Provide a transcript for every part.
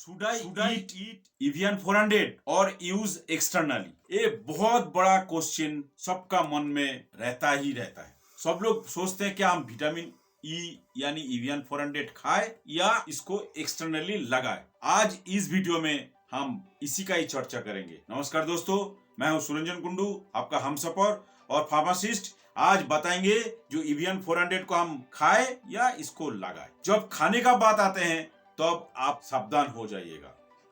Should I eat avian 400 और use externally? ये बहुत बड़ा क्वेश्चन सबका मन में रहता ही रहता है। सब लोग सोचते हैं क्या हम विटामिन ई यानी एवियन 400 खाए या इसको एक्सटर्नली लगाए। आज इस वीडियो में हम इसी का ही चर्चा करेंगे। नमस्कार दोस्तों, मैं हूं सुरंजन कुंडू, आपका हमसफर और फार्मासिस्ट। आज बताएंगे जो एवियन 400 को हम खाए या इसको लगाए। जब खाने का बात आते हैं तब आप सावधान हो जाइएगा,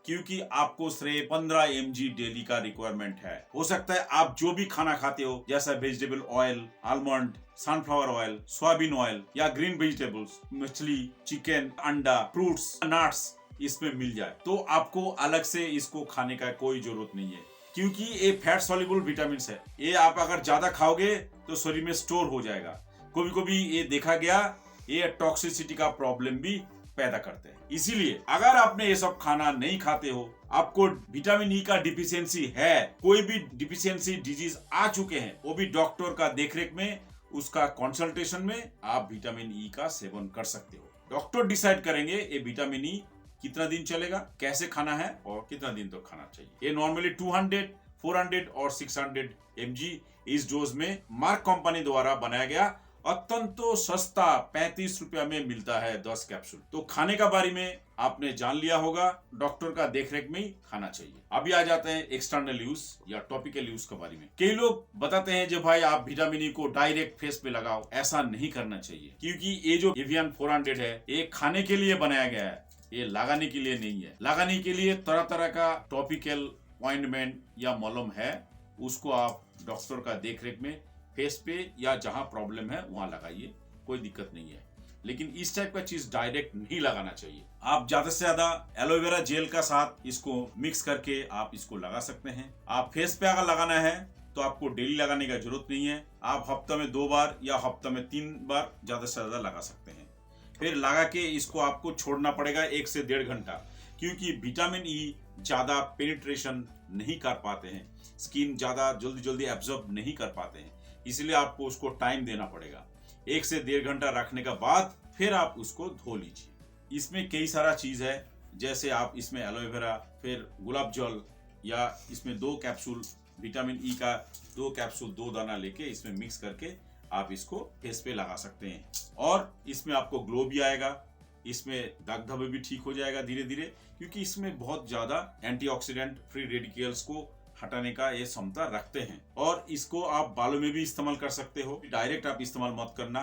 क्योंकि आपको सिर्फ 15 mg डेली का रिक्वायरमेंट है। हो सकता है आप जो भी खाना खाते हो, जैसा vegetable oil, almond, sunflower oil, soybean oil या ग्रीन वेजिटेबल्स, मछली, चिकन, अंडा, फ्रूट्स, नट्स इसमें मिल जाए, तो आपको अलग से इसको खाने का कोई जरूरत नहीं है, क्योंकि ये फैट सॉल्युबल विटामिन है। ये आप अगर ज्यादा खाओगे तो शरीर में स्टोर हो जाएगा। कभी कभी ये देखा गया ये टॉक्सिसिटी का प्रॉब्लम भी पैदा करते हैं। इसीलिए अगर आपने ये सब खाना नहीं खाते हो, आपको विटामिन ई का डिफिशियंसी है, कोई भी डिफिशियंसी डिजीज आ चुके हैं, वो भी डॉक्टर का देखरेख में, उसका कंसल्टेशन में आप विटामिन ई का सेवन कर सकते हो। डॉक्टर डिसाइड करेंगे ये विटामिन ई कितना दिन चलेगा, कैसे खाना है और कितना दिन तक खाना चाहिए। ये नॉर्मली 200, 400 और 600 mg इस डोज में मार्क कंपनी द्वारा बनाया गया अत्यंत सस्ता 35 रुपया में मिलता है 10 कैप्सूल। तो खाने का बारे में आपने जान लिया होगा, डॉक्टर का देखरेख में ही खाना चाहिए। अभी आ जाते हैं एक्सटर्नल यूज या टॉपिकल यूज के बारे में। कई लोग बताते हैं जो भाई आप विटामिन ई को डायरेक्ट फेस पे लगाओ। ऐसा नहीं करना चाहिए, क्योंकि ये जो एवियन 400 है ये खाने के लिए बनाया गया है, ये लगाने के लिए नहीं है। लगाने के लिए तरह तरह का टॉपिकल ऑइंटमेंट या मलम है, उसको आप डॉक्टर का देखरेख में फेस पे या जहां प्रॉब्लम है वहां लगाइए, कोई दिक्कत नहीं है। लेकिन इस टाइप का चीज डायरेक्ट नहीं लगाना चाहिए। आप ज्यादा से ज्यादा एलोवेरा जेल का साथ इसको मिक्स करके आप इसको लगा सकते हैं। आप फेस पे अगर लगाना है तो आपको डेली लगाने का जरूरत नहीं है। आप हफ्ते में 2 बार या हफ्ते में 3 बार ज्यादा से ज्यादा लगा सकते हैं। फिर लगा के इसको आपको छोड़ना पड़ेगा 1 से 1.5 घंटा, क्योंकि विटामिन ई ज्यादा पेनिट्रेशन नहीं कर पाते हैं, स्किन ज्यादा जल्दी जल्दी एब्जॉर्ब नहीं कर पाते हैं, इसलिए आपको उसको टाइम देना पड़ेगा। 1 से 1.5 घंटा रखने के बाद फिर आप उसको धो लीजिए। इसमें कई सारा चीज है, जैसे आप इसमें एलोवेरा, फिर गुलाब जल, या इसमें 2 कैप्सूल विटामिन ई का 2 कैप्सूल 2 दाना लेके इसमें मिक्स करके आप इसको फेस पे लगा सकते हैं। और इसमें आपको ग्लो भी आएगा, इसमें दाग धब्बे भी ठीक हो जाएगा धीरे धीरे, क्योंकि इसमें बहुत ज्यादा एंटीऑक्सीडेंट फ्री रेडिकल्स को हटाने का ये क्षमता रखते हैं। और इसको आप बालों में भी इस्तेमाल कर सकते हो। डायरेक्ट आप इस्तेमाल मत करना।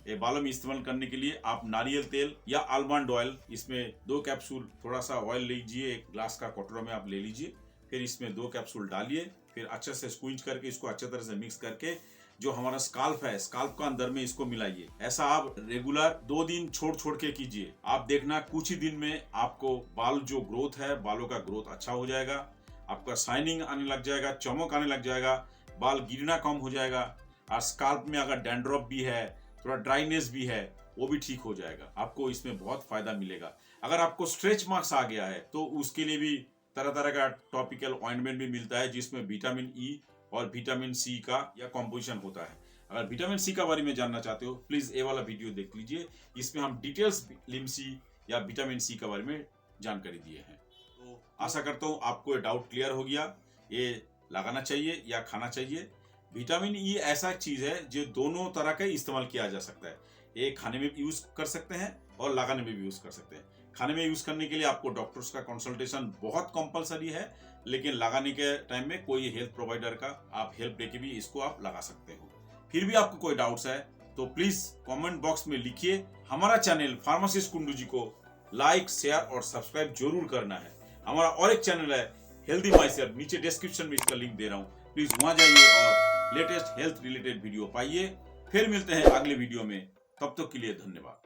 ये बालों में इस्तेमाल करने के लिए आप नारियल तेल या आलमंड ऑयल, इसमें 2 कैप्सूल थोड़ा सा ऑयल लीजिए, एक ग्लास का कटोरा में आप ले लीजिए, फिर इसमें 2 कैप्सूल डालिए, फिर अच्छे से स्क्वीज करके इसको अच्छे तरह से मिक्स करके जो हमारा स्काल्प है, स्काल्प का अंदर में इसको मिलाइए। ऐसा आप रेगुलर 2 दिन छोड़ छोड़ के कीजिए। आप देखना कुछ ही दिन में आपको बाल जो ग्रोथ है, बालों का ग्रोथ अच्छा हो जाएगा, आपका शाइनिंग आने लग जाएगा, चमक आने लग जाएगा, बाल गिरना कम हो जाएगा, और स्काल्प में अगर डैंड्रफ भी है, थोड़ा ड्राइनेस भी है, वो भी ठीक हो जाएगा। आपको इसमें बहुत फायदा मिलेगा। अगर आपको स्ट्रेच मार्क्स आ गया है तो उसके लिए भी तरह तरह का टॉपिकल ऑइंटमेंट भी मिलता है, जिसमें विटामिन ई और विटामिन सी का या कॉम्पोजिशन होता है। अगर विटामिन सी का बारे में जानना चाहते हो, प्लीज ये वाला वीडियो देख लीजिए, इसमें हम डिटेल्स लिमसी या विटामिन सी के बारे में जानकारी दिए हैं। तो आशा करता हूँ आपको ये डाउट क्लियर हो गया, ये लगाना चाहिए या खाना चाहिए। विटामिन ई ऐसा चीज है जो दोनों तरह का इस्तेमाल किया जा सकता है। ये खाने में भी यूज कर सकते हैं और लगाने में भी यूज कर सकते हैं। खाने में यूज करने के लिए आपको डॉक्टर्स का कंसल्टेशन बहुत कंपलसरी है, लेकिन लगाने के टाइम में कोई हेल्थ प्रोवाइडर का आप हेल्प लेके भी इसको आप लगा सकते हो। फिर भी आपको कोई डाउट्स है तो प्लीज कमेंट बॉक्स में लिखिए। हमारा चैनल फार्मासिस्ट कुंडू जी को लाइक, शेयर और सब्सक्राइब जरूर करना है। हमारा और एक चैनल है हेल्दी माइसेल्फ, नीचे डिस्क्रिप्शन में इसका लिंक दे रहा हूँ, प्लीज वहां जाइए और लेटेस्ट हेल्थ रिलेटेड वीडियो पाइए। फिर मिलते हैं अगले वीडियो में, तब तक के लिए धन्यवाद।